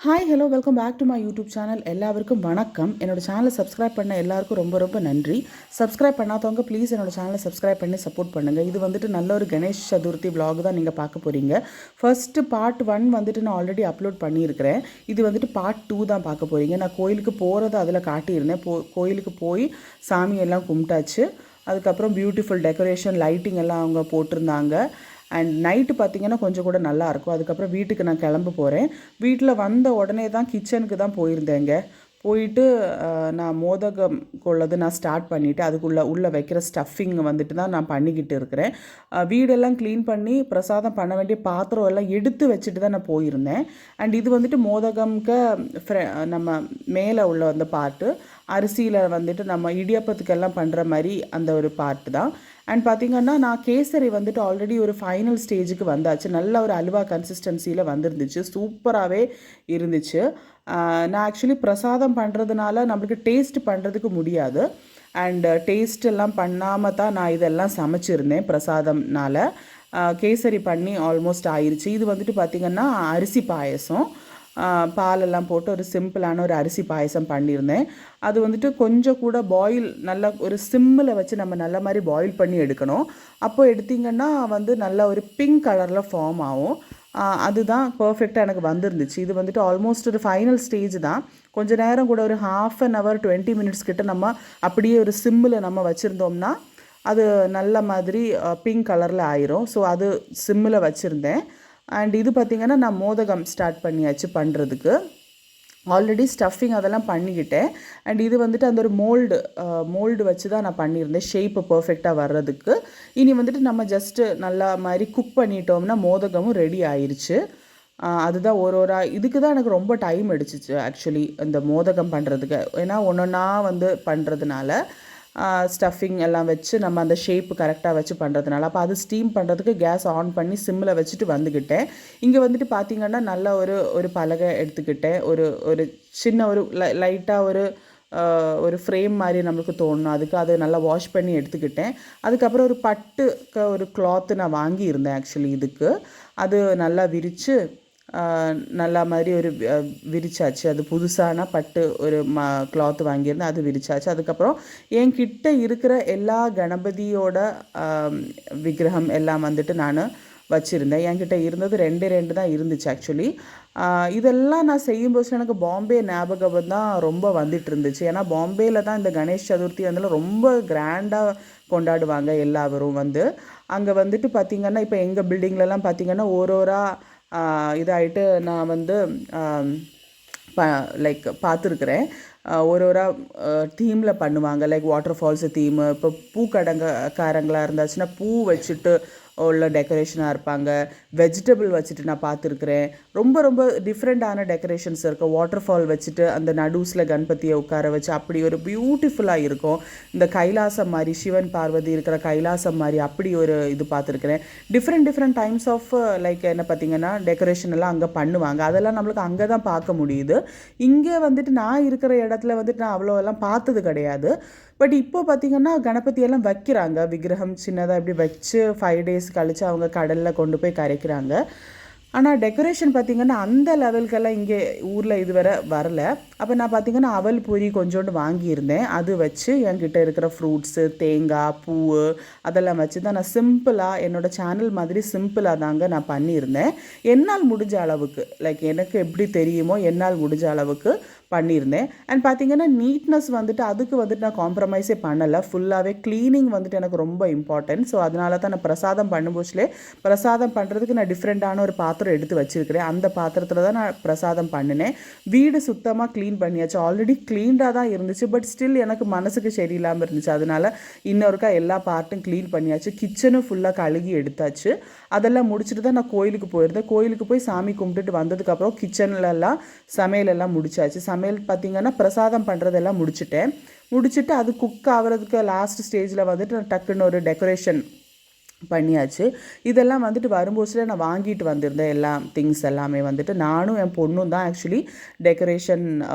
Hi hello welcome back to my YouTube channel. எல்லாருக்கும் வணக்கம். என்னோட சேனலை சப்ஸ்கிரைப் பண்ண எல்லாருக்கும் ரொம்ப ரொம்ப நன்றி. சப்ஸ்கிரைப் பண்ணாதவங்க ப்ளீஸ் என்னோட சேனலை சப்ஸ்கிரைப் பண்ணி சப்போர்ட் பண்ணுங்கள். இது வந்துட்டு நல்ல ஒரு கணேஷ் சதுர்த்தி vlog தான் நீங்கள் பார்க்க போகிறீங்க. ஃபர்ஸ்ட்டு பார்ட் 1 வந்துட்டு நான் ஆல்ரெடி அப்லோட் பண்ணியிருக்கிறேன். இது வந்துட்டு பார்ட் 2 தான் பார்க்க போகிறீங்க. நான் கோயிலுக்கு போகிறத அதில் காட்டியிருந்தேன். கோயிலுக்கு போய் சாமியெல்லாம் கும்பிட்டாச்சு. அதுக்கப்புறம் பியூட்டிஃபுல் டெக்கரேஷன் லைட்டிங் எல்லாம் அவங்க போட்டிருந்தாங்க. அண்ட் நைட்டு பார்த்திங்கன்னா கொஞ்சம் கூட நல்லாயிருக்கும். அதுக்கப்புறம் வீட்டுக்கு நான் கிளம்ப போகிறேன். வீட்டில் வந்த உடனே தான் கிச்சனுக்கு தான் போயிருந்தேங்க. போயிட்டு நான் மோதகம் கொள்ளது நான் ஸ்டார்ட் பண்ணிவிட்டு உள்ளே வைக்கிற ஸ்டஃபிங் வந்துட்டு தான் நான் பண்ணிக்கிட்டு இருக்கிறேன். வீடெல்லாம் க்ளீன் பண்ணி பிரசாதம் பண்ண வேண்டிய பாத்திரம் எல்லாம் எடுத்து வச்சுட்டு தான் நான் போயிருந்தேன். அண்ட் இது வந்துட்டு மோதகம்க்கு நம்ம மேலே உள்ள அந்த பார்ட்டு, அரிசியில் வந்துட்டு நம்ம இடியப்பத்துக்கெல்லாம் பண்ணுற மாதிரி அந்த ஒரு பார்ட்டு தான். அண்ட் பார்த்திங்கன்னா நான் கேசரி வந்துட்டு ஆல்ரெடி ஒரு ஃபைனல் ஸ்டேஜுக்கு வந்தாச்சு. நல்ல ஒரு அல்வா கன்சிஸ்டன்சியில் வந்துருந்துச்சு. சூப்பராகவே இருந்துச்சு. நான் ஆக்சுவலி பிரசாதம் பண்ணுறதுனால நம்மளுக்கு டேஸ்ட் பண்ணுறதுக்கு முடியாது. அண்ட் டேஸ்ட் எல்லாம் பண்ணாமல் தான் நான் இதெல்லாம் சமைச்சிருந்தேன் பிரசாதம்னால. கேசரி பண்ணி ஆல்மோஸ்ட் ஆயிடுச்சு. இது வந்துட்டு பார்த்திங்கன்னா அரிசி பாயசம். பாலெல்லாம் போட்டு ஒரு சிம்பிளான ஒரு அரிசி பாயசம் பண்ணியிருந்தேன். அது வந்துட்டு கொஞ்சம் கூட பாயில் நல்லா ஒரு சிம்மில் வச்சு நம்ம நல்ல மாதிரி பாயில் பண்ணி எடுக்கணும். அப்போ எடுத்திங்கன்னா வந்து நல்ல ஒரு பிங்க் கலரில் ஃபார்ம் ஆகும். அதுதான் பர்ஃபெக்டாக எனக்கு வந்துருந்துச்சு. இது வந்துட்டு ஆல்மோஸ்ட் ஒரு ஃபைனல் ஸ்டேஜ் தான். கொஞ்சம் நேரம் கூட ஒரு ½ அன் ஹவர் 20 மினிட்ஸ் கிட்ட நம்ம அப்படியே ஒரு சிம்மில் நம்ம வச்சுருந்தோம்னா அது நல்ல மாதிரி பிங்க் கலரில் ஆயிரும். ஸோ அது சிம்மில் வச்சுருந்தேன். அண்ட் இது பார்த்திங்கன்னா நான் மோதகம் ஸ்டார்ட் பண்ணியாச்சு பண்ணுறதுக்கு. ஆல்ரெடி ஸ்டஃபிங் அதெல்லாம் பண்ணிக்கிட்டேன். அண்ட் இது வந்துட்டு அந்த ஒரு மோல்டு வச்சு தான் நான் பண்ணியிருந்தேன் ஷேப்பு பர்ஃபெக்டாக வர்றதுக்கு. இனி வந்துட்டு நம்ம ஜஸ்ட்டு நல்லா மாதிரி குக் பண்ணிட்டோம்னா மோதகமும் ரெடி ஆயிடுச்சு. அதுதான் இதுக்கு தான் எனக்கு ரொம்ப டைம் எடுத்துச்சு ஆக்சுவலி இந்த மோதகம் பண்ணுறதுக்கு. ஏன்னா ஒன்றா வந்து பண்ணுறதுனால ஸ்டஃபிங் எல்லாம் வச்சு நம்ம அந்த ஷேப்பு கரெக்டாக வச்சு பண்ணுறதுனால அப்போ அது ஸ்டீம் பண்ணுறதுக்கு கேஸ் ஆன் பண்ணி சிம்மில் வச்சுட்டு வந்துக்கிட்டேன். இங்கே வந்துட்டு பார்த்திங்கன்னா நல்ல ஒரு பலகை எடுத்துக்கிட்டேன். ஒரு சின்ன ஒரு லைட்டாக ஒரு ஃப்ரேம் மாதிரி நம்மளுக்கு தோணும். அதுக்கு அதை நல்லா வாஷ் பண்ணி எடுத்துக்கிட்டேன். அதுக்கப்புறம் ஒரு பட்டுக்கு ஒரு கிளாத்து நான் வாங்கியிருந்தேன் ஆக்சுவலி இதுக்கு. அது நல்லா விரித்து நல்லா மாதிரி ஒரு விரிச்சாச்சு. அது புதுசான பட்டு ஒரு கிளாத் வாங்கியிருந்தேன். அது விரிச்சாச்சு. அதுக்கப்புறம் என்கிட்ட இருக்கிற எல்லா கணபதியோட விக்கிரகம் எல்லாம் வந்துட்டு நான் வச்சுருந்தேன். என்கிட்ட இருந்தது 2 தான் இருந்துச்சு ஆக்சுவலி. இதெல்லாம் நான் செய்யும்போது எனக்கு பாம்பே ஞாபகம் தான் ரொம்ப வந்துட்டு இருந்துச்சு. ஏன்னா பாம்பேயில் தான் இந்த கணேஷ் சதுர்த்தி வந்து ரொம்ப கிராண்டாக கொண்டாடுவாங்க எல்லாரும் வந்து. அங்கே வந்துட்டு பார்த்திங்கன்னா இப்போ எங்கள் பில்டிங்லலாம் பார்த்திங்கன்னா இதாகிட்டு நான் வந்து லைக் பார்த்துருக்குறேன். ஒரு தீமில் பண்ணுவாங்க. Like water falls theme. இப்போ பூக்கடைக்காரங்களாக இருந்துச்சுன்னா பூ வச்சுட்டு உள்ள டெக்கரேஷனாக இருப்பாங்க. வெஜிடபிள் வச்சுட்டு நான் பார்த்துருக்குறேன். ரொம்ப டிஃப்ரெண்ட்டான டெக்கரேஷன்ஸ் இருக்கும். வாட்டர் ஃபால் வச்சுட்டு அந்த நடுஸில் கணபதியை உட்கார வச்சு அப்படி ஒரு பியூட்டிஃபுல்லாக இருக்கும். இந்த கைலாசம் மாதிரி சிவன் பார்வதி இருக்கிற கைலாசம் மாதிரி அப்படி ஒரு இது பார்த்துருக்குறேன். டிஃப்ரெண்ட் டைம்ஸ் ஆஃப் லைக் என்ன பார்த்திங்கன்னா டெக்கரேஷன் எல்லாம் அங்கே பண்ணுவாங்க. அதெல்லாம் நம்மளுக்கு அங்கே தான் பார்க்க முடியுது. இங்கே வந்துட்டு நான் இருக்கிற இடத்துல வந்துட்டு நான் அவ்வளோவெல்லாம் பார்த்தது கிடையாது. பட் இப்போ பார்த்திங்கன்னா கணபதியெல்லாம் வைக்கிறாங்க. விக்கிரகம் சின்னதாக இப்படி வச்சு 5 days கழித்து அவங்க கடலில் கொண்டு போய் கரைக்கிறாங்க. ஆனால் டெக்கரேஷன் பார்த்திங்கன்னா அந்த லெவலுக்கெல்லாம் இங்கே ஊரில் இதுவரை வரல. அப்போ நான் பார்த்திங்கன்னா அவல் பொரி கொஞ்சோண்டு வாங்கியிருந்தேன். அது வச்சு என்கிட்ட இருக்கிற ஃப்ரூட்ஸு, தேங்காய், பூ அதெல்லாம் வச்சு தான் நான் சிம்பிளாக என்னோடய சேனல் மாதிரி சிம்பிளாக தாங்க நான் பண்ணியிருந்தேன். என்னால் முடிஞ்ச அளவுக்கு லைக் எனக்கு எப்படி தெரியுமோ என்னால் முடிஞ்ச அளவுக்கு பண்ணியிருந்தேன். அண்ட் பார்த்திங்கன்னா நீட்னஸ் வந்துட்டு அதுக்கு வந்துட்டு நான் காம்ப்ரமைஸே பண்ணலை. ஃபுல்லாகவே க்ளீனிங் வந்துட்டு எனக்கு ரொம்ப இம்பார்ட்டன்ட். ஸோ அதனால தான் நான் பிரசாதம் பண்ணும்போதுலேயே பிரசாதம் பண்ணுறதுக்கு நான் டிஃப்ரெண்ட்டான ஒரு பாத்திரம் எடுத்து வச்சுருக்கிறேன். அந்த பாத்திரத்தில் தான் நான் பிரசாதம் பண்ணினேன். வீடு சுத்தமாக க்ளீன் பண்ணியாச்சு. ஆல்ரெடி க்ளீன்டாக தான் இருந்துச்சு. பட் ஸ்டில் எனக்கு மனசுக்கு சரியில்லாமல் இருந்துச்சு. அதனால் இன்னொருக்கா எல்லா பார்ட்டும் க்ளீன் பண்ணியாச்சு. கிச்சனும் ஃபுல்லாக கழுகி எடுத்தாச்சு. அதெல்லாம் முடிச்சுட்டு தான் நான் கோயிலுக்கு போயிருந்தேன். கோயிலுக்கு போய் சாமி கும்பிட்டுட்டு வந்ததுக்கப்புறம் கிச்சன்லலாம் சமையலெல்லாம் முடிச்சாச்சு. சமையல் பார்த்திங்கன்னா பிரசாதம் பண்ணுறதெல்லாம் முடிச்சுட்டு அது குக் ஆகிறதுக்கு லாஸ்ட் ஸ்டேஜில் வந்துட்டு நான் டக்குன்னு ஒரு டெக்கரேஷன் பண்ணியாச்சு. இதெல்லாம் வந்துட்டு வரும்போது நான் வாங்கிட்டு வந்திருந்தேன். எல்லா திங்ஸ் எல்லாமே வந்துட்டு நானும் என் பொண்ணும் தான் ஆக்சுவலி டெக்கரேஷன்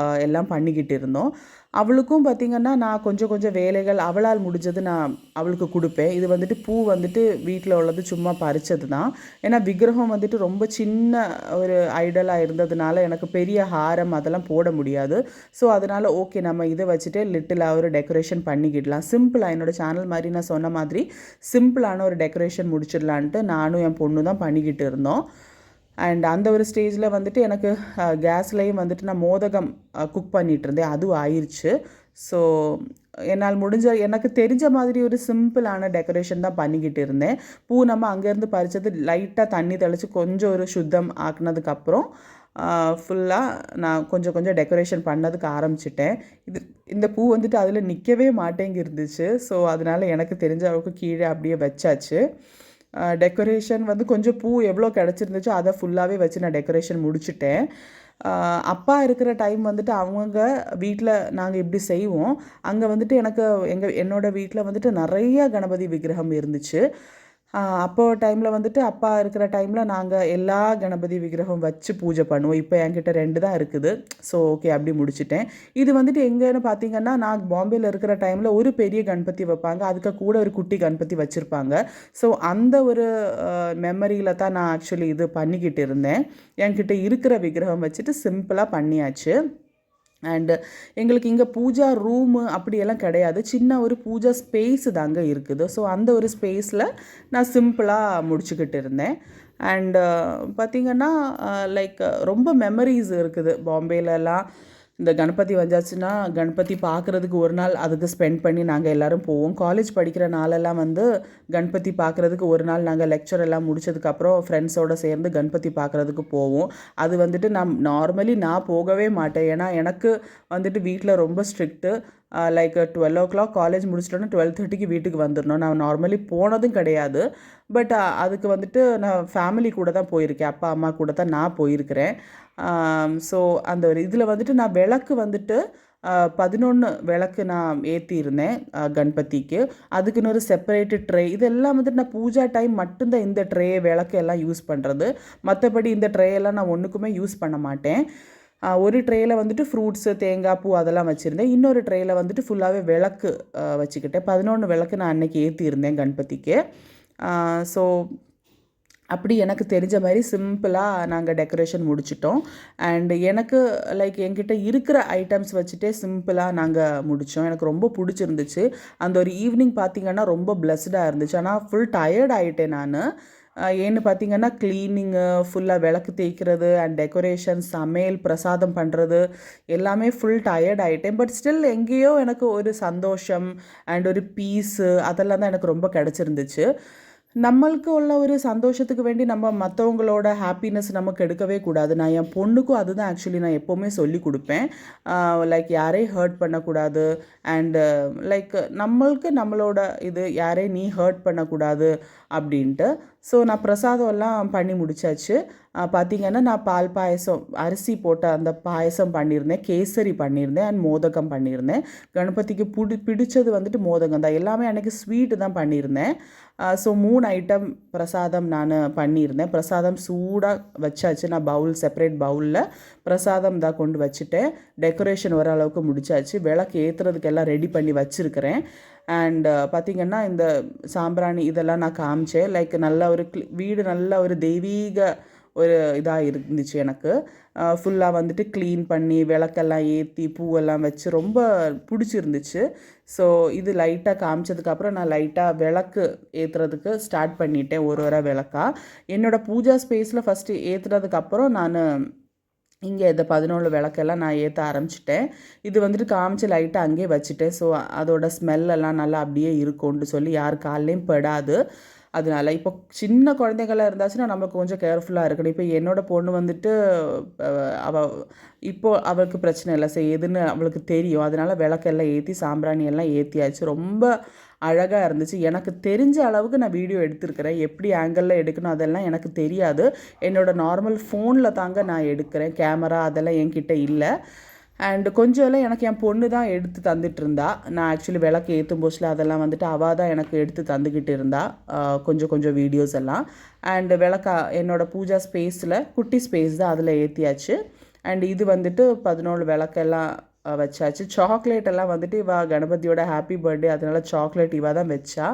எல்லாம் பண்ணிக்கிட்டு இருந்தோம். அவளுக்கும் பார்த்திங்கன்னா நான் கொஞ்சம் கொஞ்சம் வேலைகள் அவளால் முடிஞ்சது நான் அவளுக்கு கொடுப்பேன். இது வந்துட்டு பூ வந்துட்டு வீட்டில் உள்ளது சும்மா பறிச்சது தான். ஏன்னா விக்கிரகம் வந்துட்டு ரொம்ப சின்ன ஒரு ஐடலாக இருந்ததுனால எனக்கு பெரிய ஹாரம் அதெல்லாம் போட முடியாது. ஸோ அதனால் ஓகே நம்ம இதை வச்சுட்டு லிட்டிலாக ஒரு டெக்கரேஷன் பண்ணிக்கிடலாம். சிம்பிளாக என்னோடய சேனல் மாதிரி நான் சொன்ன மாதிரி சிம்பிளான ஒரு டெக்கரேஷன் முடிச்சிடலான்ட்டு நானும் என் பொண்ணு தான் பண்ணிக்கிட்டு இருந்தோம். அண்ட் அந்த ஒரு ஸ்டேஜில் வந்துட்டு எனக்கு கேஸ்லேயும் வந்துட்டு நான் மோதகம் குக் பண்ணிகிட்டு இருந்தேன். அதுவும் ஆயிடுச்சு. ஸோ என்னால் முடிஞ்ச எனக்கு தெரிஞ்ச மாதிரி ஒரு சிம்பிளான டெக்கரேஷன் தான் பண்ணிக்கிட்டு இருந்தேன். பூ நம்ம அங்கேருந்து பறித்தது லைட்டாக தண்ணி தெளித்து கொஞ்சம் ஒரு சுத்தம் ஆக்குனதுக்கப்புறம் ஃபுல்லாக நான் கொஞ்சம் கொஞ்சம் டெக்கரேஷன் பண்ணதுக்கு ஆரம்பிச்சிட்டேன். இந்த பூ வந்துட்டு அதில் நிற்கவே மாட்டேங்கிருந்துச்சு. ஸோ அதனால் எனக்கு தெரிஞ்ச அளவுக்கு கீழே அப்படியே வச்சாச்சு. டெக்கரேஷன் வந்து கொஞ்சம் பூ எவ்வளோ கிடச்சிருந்துச்சோ அதை ஃபுல்லாகவே வச்சு நான் டெக்கரேஷன் முடிச்சுட்டேன். அப்பா இருக்கிற டைம் வந்துட்டு அவங்க வீட்டில் நாங்கள் இப்படி செய்வோம். அங்கே வந்துட்டு எனக்கு என்னோடய வீட்டில் வந்துட்டு நிறைய கணபதி விக்கிரகம் இருந்துச்சு. அப்போ டைமில் வந்துட்டு அப்பா இருக்கிற டைமில் நாங்கள் எல்லா கணபதி விக்கிரகம் வச்சு பூஜை பண்ணுவோம். இப்போ என்கிட்ட 2 தான் இருக்குது. ஸோ ஓகே அப்படி முடிச்சிட்டேன். இது வந்துட்டு எங்கேன்னு பார்த்தீங்கன்னா நான் பாம்பேயில் இருக்கிற டைமில் ஒரு பெரிய கணபதி வைப்பாங்க, அதுக்கு கூட ஒரு குட்டி கணபதி வச்சுருப்பாங்க. ஸோ அந்த ஒரு மெமரியில் தான் நான் ஆக்சுவலி இது பண்ணிக்கிட்டு இருந்தேன். என்கிட்ட இருக்கிற விக்கிரகம் வச்சுட்டு சிம்பிளாக பண்ணியாச்சு. அண்டு எங்களுக்கு இங்கே பூஜா ரூமு அப்படியெல்லாம் கிடையாது. சின்ன ஒரு பூஜா ஸ்பேஸு தாங்க இருக்குது. ஸோ அந்த ஒரு ஸ்பேஸில் நான் சிம்பிளாக முடிச்சுக்கிட்டு இருந்தேன். அண்டு பார்த்திங்கன்னா லைக் ரொம்ப மெமரிஸ் இருக்குது பாம்பேலலாம். இந்த கணபதி வந்தாச்சுன்னா கணபதி பார்க்குறதுக்கு ஒரு நாள் அதுக்கு ஸ்பெண்ட் பண்ணி நாங்கள் எல்லோரும் போவோம். காலேஜ் படிக்கிற நாளெல்லாம் வந்து கணபதி பார்க்குறதுக்கு ஒரு நாள் நாங்கள் லெக்சர் எல்லாம் முடித்ததுக்கப்புறம் ஃப்ரெண்ட்ஸோடு சேர்ந்து கணபதி பார்க்குறதுக்கு போவோம். அது வந்துட்டு நார்மலி நான் போகவே மாட்டேன். ஏன்னா எனக்கு வந்துட்டு வீட்டில் ரொம்ப ஸ்ட்ரிக்ட்டு. லைக் 12 o'clock காலேஜ் முடிச்சிட்டோன்னா 12:30க்கு வீட்டுக்கு வந்துடணும். நான் நார்மலி போனதும் கிடையாது. பட் அதுக்கு வந்துட்டு நான் ஃபேமிலி கூட தான் போயிருக்கேன். அப்பா அம்மா கூட தான் நான் போயிருக்கிறேன். ஸோ அந்த ஒரு இதில் வந்துட்டு நான் விளக்கு வந்துட்டு 11 விளக்கு நான் ஏற்றியிருந்தேன் கணபதிக்கு. அதுக்குன்னு ஒரு செப்பரேட்டு ட்ரே. இதெல்லாம் வந்துட்டு நான் பூஜா டைம் மட்டும்தான் இந்த ட்ரே விளக்கு எல்லாம் யூஸ் பண்ணுறது. மற்றபடி இந்த ட்ரே எல்லாம் நான் ஒன்றுக்குமே யூஸ் பண்ண மாட்டேன். ஒரு ட்ரேயில் வந்துட்டு ஃப்ரூட்ஸு தேங்காய் பூ அதெல்லாம் வச்சுருந்தேன். இன்னொரு ட்ரேயில் வந்துட்டு ஃபுல்லாகவே விளக்கு வச்சுக்கிட்டேன். 11 விளக்கு நான் அன்றைக்கி ஏற்றியிருந்தேன் கணபதிக்கு. ஸோ அப்படி எனக்கு தெரிஞ்ச மாதிரி சிம்பிளாக நாங்கள் டெக்கரேஷன் முடிச்சிட்டோம். அண்டு எனக்கு லைக் என்கிட்ட இருக்கிற ஐட்டம்ஸ் வச்சுட்டே சிம்பிளாக நாங்கள் முடித்தோம். எனக்கு ரொம்ப பிடிச்சிருந்துச்சு. அந்த ஒரு ஈவினிங் பார்த்திங்கன்னா ரொம்ப பிளஸ்டாக இருந்துச்சு. ஆனால் ஃபுல் டயர்ட் ஆகிட்டேன் நான். ஏன்னு பார்த்திங்கன்னா க்ளீனிங்கு, ஃபுல்லாக விளக்கு தேய்க்கிறது அண்ட் டெக்கரேஷன், சமையல், பிரசாதம் பண்ணுறது எல்லாமே ஃபுல் டயர்ட் ஆகிட்டேன். பட் ஸ்டில் எங்கேயோ எனக்கு ஒரு சந்தோஷம் அண்ட் ஒரு பீஸு அதெல்லாம் தான் எனக்கு ரொம்ப கிடச்சிருந்துச்சு. நம்மளுக்கு உள்ள ஒரு சந்தோஷத்துக்கு வேண்டி நம்ம மற்றவங்களோட ஹாப்பினஸ் நமக்கு எடுக்கவே கூடாது. நான் என் பொண்ணுக்கும் அதுதான் ஆக்சுவலி நான் எப்போவுமே சொல்லி கொடுப்பேன். லைக் யாரையும் ஹர்ட் பண்ணக்கூடாது. அண்டு லைக் நம்மளோட இது யாரையும் நீ ஹர்ட் பண்ணக்கூடாது அப்படின்ட்டு. ஸோ நான் பிரசாதம் எல்லாம் பண்ணி முடித்தாச்சு. பார்த்திங்கன்னா நான் பால் பாயசம் அரிசி போட்ட அந்த பாயசம் பண்ணியிருந்தேன், கேசரி பண்ணியிருந்தேன் அண்ட் மோதகம் பண்ணியிருந்தேன். கணபதிக்கு பிடிச்சது வந்துட்டு மோதகம் தான். எல்லாமே அன்றைக்கி ஸ்வீட்டு தான் பண்ணியிருந்தேன். ஸோ 3 ஐட்டம் பிரசாதம் நான் பண்ணியிருந்தேன். பிரசாதம் சூடாக வச்சாச்சு. நான் செப்பரேட் பவுலில் பிரசாதம் தான் கொண்டு வச்சுட்டேன். டெக்கரேஷன் ஓரளவுக்கு முடிச்சாச்சு. விளக்கு ஏற்றுறதுக்கெல்லாம் ரெடி பண்ணி வச்சுருக்கிறேன். அண்ட் பார்த்திங்கன்னா இந்த சாம்பிராணி இதெல்லாம் நான் காமிச்சேன். லைக் நல்ல ஒரு வீடு நல்ல ஒரு தெய்வீக ஒரு இதாக இருந்துச்சு எனக்கு. ஃபுல்லாக வந்துட்டு க்ளீன் பண்ணி விளக்கெல்லாம் ஏற்றி பூவெல்லாம் வச்சு ரொம்ப பிடிச்சிருந்துச்சு. ஸோ இது லைட்டாக காமிச்சதுக்கப்புறம் நான் லைட்டாக விளக்கு ஏற்றுறதுக்கு ஸ்டார்ட் பண்ணிட்டேன். ஒரு விளக்காக என்னோடய பூஜா ஸ்பேஸில் ஃபஸ்ட்டு ஏற்றுறதுக்கப்புறம் நான் இங்கே இந்த 11 விளக்கெல்லாம் நான் ஏற்ற ஆரம்பிச்சிட்டேன். இது வந்துட்டு காமிச்சு லைட்டாக அங்கேயே வச்சுட்டேன். ஸோ அதோட ஸ்மெல்லெல்லாம் நல்லா அப்படியே இருக்கும்னு சொல்லி யார் கால்லையும் படாது. அதனால இப்போ சின்ன குழந்தைங்களாக இருந்தாச்சுன்னா நமக்கு கொஞ்சம் கேர்ஃபுல்லாக இருக்கணும். இப்போ என்னோடய பொண்ணு வந்துட்டு அவளுக்கு பிரச்சனை இல்லை. எதுன்னு அவளுக்கு தெரியும். அதனால் விளக்கெல்லாம் ஏற்றி சாம்பிராணி எல்லாம் ஏற்றியாச்சு. ரொம்ப அழகாக இருந்துச்சு. எனக்கு தெரிஞ்ச அளவுக்கு நான் வீடியோ எடுத்திருக்கிறேன். எப்படி ஆங்கிளில் எடுக்கணும் அதெல்லாம் எனக்கு தெரியாது. என்னோடய நார்மல் ஃபோனில் தாங்க நான் எடுக்கிறேன். கேமரா அதெல்லாம் என்கிட்ட இல்லை. அண்டு கொஞ்சம் எல்லாம் எனக்கு என் பொண்ணு தான் எடுத்து தந்துட்டு இருந்தா. நான் ஆக்சுவலி விளக்கு ஏற்றும் போஸ்டில் அதெல்லாம் வந்துட்டு அவள் தான் எனக்கு எடுத்து தந்துக்கிட்டு இருந்தா கொஞ்சம் வீடியோஸ் எல்லாம். அண்டு விளக்கா என்னோடய பூஜா ஸ்பேஸில் குட்டி ஸ்பேஸ் தான் அதில் ஏற்றியாச்சு. அண்ட் இது வந்துட்டு 11 விளக்கெல்லாம் வச்சாச்சு. சாக்லேட் எல்லாம் வந்துட்டு இவ கணபதியோட ஹாப்பி பர்த்டே அதனால சாக்லேட் இவ தான் வச்சா.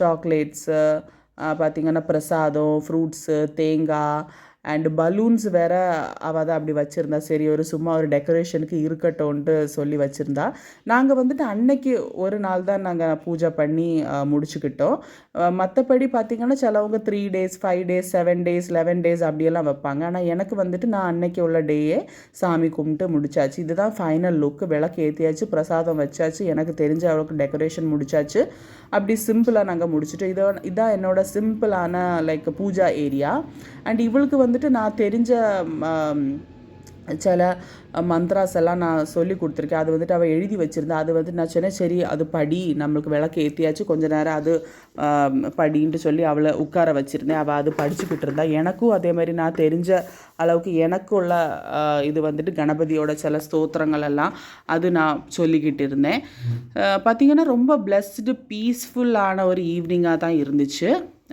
சாக்லேட்ஸு பார்த்திங்கன்னா பிரசாதம், ஃப்ரூட்ஸு, தேங்காய் அண்டு பலூன்ஸ் வேறு அவள் தான் அப்படி வச்சுருந்தா. சரி ஒரு சும்மா ஒரு டெக்கரேஷனுக்கு இருக்கட்டும்ன்ட்டு சொல்லி வச்சுருந்தா. நாங்கள் வந்துட்டு அன்னைக்கு ஒரு நாள் தான் நாங்கள் பூஜை பண்ணி முடிச்சுக்கிட்டோம். மற்றபடி பார்த்திங்கன்னா சிலவங்க 3 days 5 days 7 days 11 days அப்படியெல்லாம் வைப்பாங்க. ஆனால் எனக்கு வந்துட்டு நான் அன்னைக்கு உள்ள டேயே சாமி கும்பிட்டு முடிச்சாச்சு. இதுதான் ஃபைனல் லுக்கு. விளக்கு ஏற்றியாச்சு, பிரசாதம் வச்சாச்சு, எனக்கு தெரிஞ்ச அளவுக்கு டெக்கரேஷன் முடிச்சாச்சு. அப்படி சிம்பிளாக நாங்கள் முடிச்சுட்டோம். இதான் என்னோட சிம்பிளான லைக் பூஜா ஏரியா. அண்ட் இவளுக்கு வந்துட்டு நான் தெரிஞ்ச சில மந்த்ராஸ் எல்லாம் நான் சொல்லி கொடுத்துருக்கேன். அது வந்துட்டு அவள் எழுதி வச்சுருந்தா. அது வந்துட்டு நான் சொன்னேன் சரி அது படி, நம்மளுக்கு விளக்கு ஏற்றியாச்சு, கொஞ்ச நேரம் அது படின்ட்டு சொல்லி அவளை உட்கார வச்சுருந்தேன். அவள் அது படிச்சுக்கிட்டு இருந்தா. எனக்கும் அதே மாதிரி நான் தெரிஞ்ச அளவுக்கு எனக்கு உள்ள இது வந்துட்டு கணபதியோட சில ஸ்தோத்திரங்கள் எல்லாம் அது நான் சொல்லிக்கிட்டு இருந்தேன். பார்த்திங்கன்னா ரொம்ப பிளஸ்டு பீஸ்ஃபுல்லான ஒரு ஈவினிங்காக தான் இருந்துச்சு.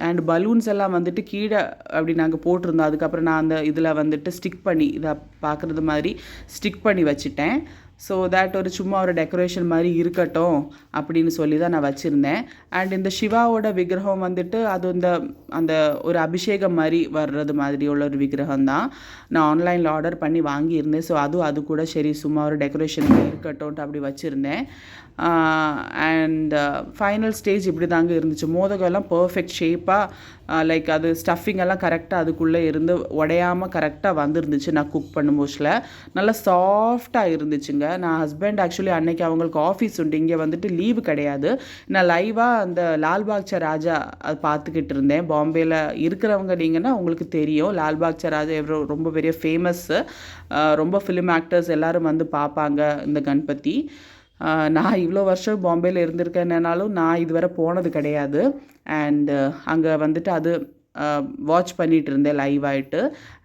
அண்ட் பலூன்ஸ் எல்லாம் வந்துட்டு கீழே அப்படி நாங்கள் போட்டிருந்தோம். அதுக்கப்புறம் நான் அந்த இதில் வந்துட்டு ஸ்டிக் பண்ணி இதை பார்க்குறது மாதிரி ஸ்டிக் பண்ணி வச்சுட்டேன். ஸோ தேட் ஒரு சும்மா ஒரு டெக்கரேஷன் மாதிரி இருக்கட்டும் அப்படின்னு சொல்லி தான் நான் வச்சுருந்தேன். அண்ட் இந்த சிவாவோட விக்கிரகம் வந்துட்டு அது அந்த ஒரு அபிஷேகம் மாதிரி வர்றது மாதிரி உள்ள ஒரு விக்கிரகம் தான் நான் ஆன்லைனில் ஆர்டர் பண்ணி வாங்கியிருந்தேன். ஸோ அது கூட சரி சும்மா ஒரு டெக்கரேஷன் இருக்கட்டும்ன்ட்டு அப்படி வச்சுருந்தேன். அண்ட் ஃபைனல் ஸ்டேஜ் இப்படி தாங்க இருந்துச்சு. மோதகம் எல்லாம் பர்ஃபெக்ட் ஷேப்பாக லைக் அது ஸ்டஃபிங் எல்லாம் கரெக்டாக அதுக்குள்ளே இருந்து உடையாமல் கரெக்டாக வந்துருந்துச்சு. நான் குக் பண்ணும்போதில் நல்லா சாஃப்டாக இருந்துச்சுங்க. நான் ஹஸ்பண்ட் ஆக்சுவலி அன்னைக்கு அவங்களுக்கு ஆஃபீஸ் உண்டு, இங்கே வந்துட்டு லீவு கிடையாது. நான் லைவாக அந்த லால்பாக் ச ராஜா அது பார்த்துக்கிட்டு இருந்தேன். பாம்பேயில் இருக்கிறவங்க நீங்கன்னா உங்களுக்கு தெரியும், லால்பாக் ச ராஜா ரொம்ப பெரிய ஃபேமஸ்ஸு. ரொம்ப ஃபிலிம் ஆக்டர்ஸ் எல்லோரும் வந்து பார்ப்பாங்க இந்த கணபதி. நான் இவ்வளோ வருஷம் பாம்பேயில் இருந்திருக்கேன்னாலும் நான் இதுவரை போனது கிடையாது. அண்டு அங்கே வந்துட்டு அது வாட்ச் பண்ணிகிட்டு இருந்தேன் லைவ் ஆகிட்டு.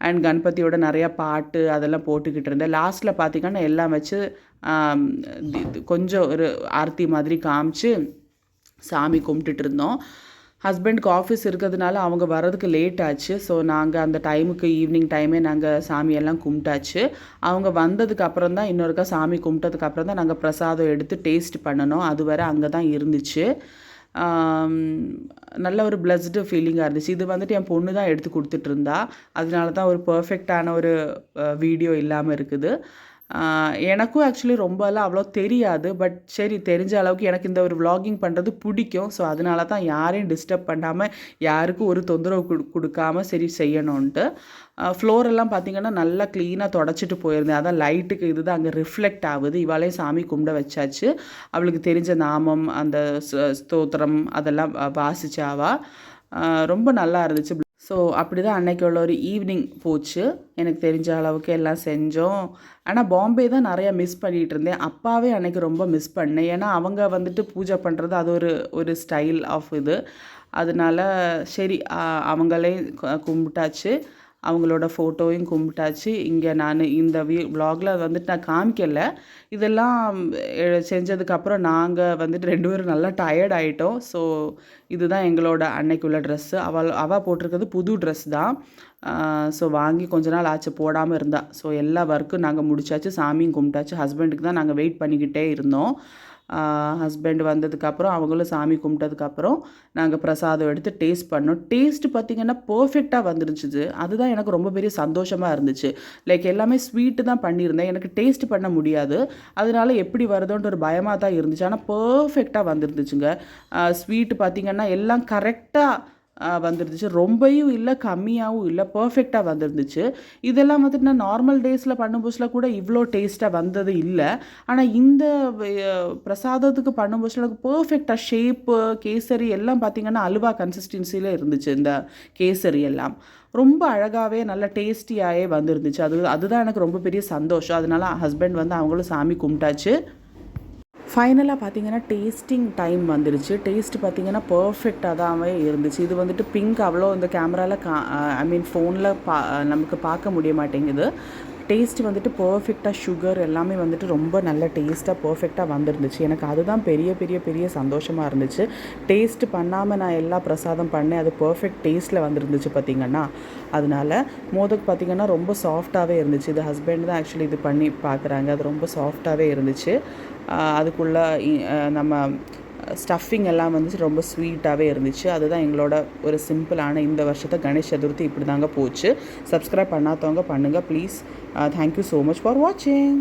அண்ட் கணபதியோட நிறையா பாட்டு அதெல்லாம் போட்டுக்கிட்டு இருந்தேன். லாஸ்ட்டில் பார்த்திங்கன்னா எல்லாம் வச்சு கொஞ்சம் ஒரு ஆர்த்தி மாதிரி காமிச்சு சாமி கும்பிட்டுட்டு இருந்தோம். ஹஸ்பண்டுக்கு ஆஃபீஸ் இருக்கிறதுனால அவங்க வர்றதுக்கு லேட் ஆச்சு. ஸோ நாங்கள் அந்த டைமுக்கு ஈவினிங் டைமே நாங்கள் சாமியெல்லாம் கும்பிட்டாச்சு. அவங்க வந்ததுக்கு அப்புறம் தான் இன்னொருக்கா சாமி கும்பிட்டதுக்கு அப்புறம் தான் நாங்கள் பிரசாதம் எடுத்து டேஸ்ட் பண்ணணும். அது வரை அங்கே தான் இருந்துச்சு. நல்ல ஒரு பிளஸ்டு ஃபீலிங்காக இருந்துச்சு. இது வந்துட்டு என் பொண்ணு தான் எடுத்து கொடுத்துட்ருந்தா. அதனால தான் ஒரு பர்ஃபெக்டான ஒரு வீடியோ இல்லாமல் இருக்குது. எனக்கும் ஆக்சுவலி ரொம்பலாம் அவ்வளோ தெரியாது. பட் சரி தெரிஞ்ச அளவுக்கு எனக்கு இந்த ஒரு விலாகிங் பண்ணுறது பிடிக்கும். ஸோ அதனால தான் யாரையும் டிஸ்டர்ப் பண்ணாமல் யாருக்கும் ஒரு தொந்தரவு கொடுக்காமல் சரி செய்யணுன்ட்டு. ஃப்ளோரெல்லாம் பார்த்திங்கன்னா நல்லா க்ளீனாக தொடச்சிட்டு போயிருந்தேன். அதான் லைட்டுக்கு இதுதான் அங்கே ரிஃப்ளெக்ட் ஆகுது. இவாளே சாமி கும்பிட வச்சாச்சு. அவளுக்கு தெரிஞ்ச நாமம் அந்த ஸ்தோத்திரம் அதெல்லாம் வாசிச்சாவா. ரொம்ப நல்லா இருந்துச்சு. ஸோ அப்படி தான் அன்னைக்கு உள்ள ஒரு ஈவினிங் போச்சு. எனக்கு தெரிஞ்ச அளவுக்கு எல்லாம் செஞ்சோம். ஆனால் பாம்பே தான் நிறையா மிஸ் பண்ணிகிட்டு இருந்தேன். அப்பாவே அன்னைக்கு ரொம்ப மிஸ் பண்ணேன். ஏன்னா அவங்க வந்துட்டு பூஜை பண்ணுறது அது ஒரு ஸ்டைல் ஆஃப் இது. அதனால சரி அவங்களே கும்பிட்டாச்சு. அவங்களோட ஃபோட்டோவையும் கும்பிட்டாச்சு. இங்கே நான் இந்த விலாகில் வந்துட்டு நான் காமிக்கலை. இதெல்லாம் செஞ்சதுக்கப்புறம் நாங்கள் வந்துட்டு 2 பேரும் நல்லா டயர்ட் ஆகிட்டோம். ஸோ இதுதான் எங்களோட அன்னைக்குள்ள ட்ரெஸ்ஸு. அவள் போட்டிருக்கிறது புது ட்ரெஸ் தான். ஸோ வாங்கி கொஞ்ச நாள் ஆச்சு, போடாமல் இருந்தா. ஸோ எல்லா ஒர்க்கும் நாங்கள் முடிச்சாச்சு, சாமியும் கும்பிட்டாச்சு. ஹஸ்பண்டுக்கு தான் நாங்கள் வெயிட் பண்ணிக்கிட்டே இருந்தோம். ஹஸ்பண்ட் வந்ததுக்கப்புறம் அவங்களும் சாமி கும்பிட்டதுக்கப்புறம் நாங்கள் பிரசாதம் எடுத்து டேஸ்ட் பண்ணோம். டேஸ்ட்டு பார்த்திங்கன்னா பர்ஃபெக்டாக வந்துருந்துச்சு. அதுதான் எனக்கு ரொம்ப பெரிய சந்தோஷமாக இருந்துச்சு. லைக் எல்லாமே ஸ்வீட்டு தான் பண்ணியிருந்தேன். எனக்கு டேஸ்ட் பண்ண முடியாது. அதனால எப்படி வருதோன்ற ஒரு பயமாக தான் இருந்துச்சு. ஆனால் பர்ஃபெக்டாக வந்துருந்துச்சுங்க. ஸ்வீட்டு பார்த்திங்கன்னா எல்லாம் கரெக்டாக வந்துருந்துச்சு. ரொம்பவும் இல்லை, கம்மியாகவும் இல்லை, பர்ஃபெக்டாக வந்துருந்துச்சு. இதெல்லாம் வந்துட்டு நான் நார்மல் டேஸில் பண்ணும்போதில் கூட இவ்வளோ டேஸ்ட்டாக வந்தது இல்லை. ஆனால் இந்த பிரசாதத்துக்கு பண்ணும்போதில் எனக்கு பர்ஃபெக்டாக ஷேப்பு கேசரி எல்லாம் பார்த்திங்கன்னா அல்வா கன்சிஸ்டன்சியில் இருந்துச்சு. இந்த கேசரி எல்லாம் ரொம்ப அழகாகவே நல்ல டேஸ்டியாகவே வந்துருந்துச்சு. அதுதான் எனக்கு ரொம்ப பெரிய சந்தோஷம். அதனால ஹஸ்பண்ட் வந்து அவங்களும் சாமி கும்பிட்டாச்சு. ஃபைனலாக பார்த்திங்கன்னா டேஸ்டிங் டைம் வந்துருச்சு. டேஸ்ட்டு பார்த்திங்கன்னா பர்ஃபெக்டாக தான் இருந்துச்சு. இது வந்துட்டு பிங்க் அவ்வளோ இந்த கேமராவில் ஃபோனில் நமக்கு பார்க்க முடிய மாட்டேங்குது. டேஸ்ட் வந்துட்டு பர்ஃபெக்டாக சுகர் எல்லாமே வந்துட்டு ரொம்ப நல்ல டேஸ்ட்டாக பர்ஃபெக்டாக வந்துருந்துச்சு. எனக்கு அதுதான் பெரிய பெரிய பெரிய சந்தோஷமாக இருந்துச்சு. டேஸ்ட் பண்ணாமல் நான் எல்லா பிரசாதம் பண்ணேன், அது பர்ஃபெக்ட் டேஸ்ட்டில் வந்துருந்துச்சு பார்த்திங்கன்னா. அதனால மோதக் பார்த்திங்கன்னா ரொம்ப சாஃப்டாகவே இருந்துச்சு. இது ஹஸ்பண்ட் தான் ஆக்சுவலி இது பண்ணி பார்க்குறாங்க. அது ரொம்ப சாஃப்டாகவே இருந்துச்சு. அதுக்குள்ளே நம்ம ஸ்டஃபிங் எல்லாம் வந்துச்சு ரொம்ப ஸ்வீட்டாகவே இருந்துச்சு. அதுதான் எங்களோட ஒரு சிம்பிளான இந்த வருஷத்தை கணேஷ் சதுர்த்தி இப்படி தாங்க போச்சு. சப்ஸ்கிரைப் பண்ணாதவங்க பண்ணுங்கள் please. Thank you so much for வாட்சிங்.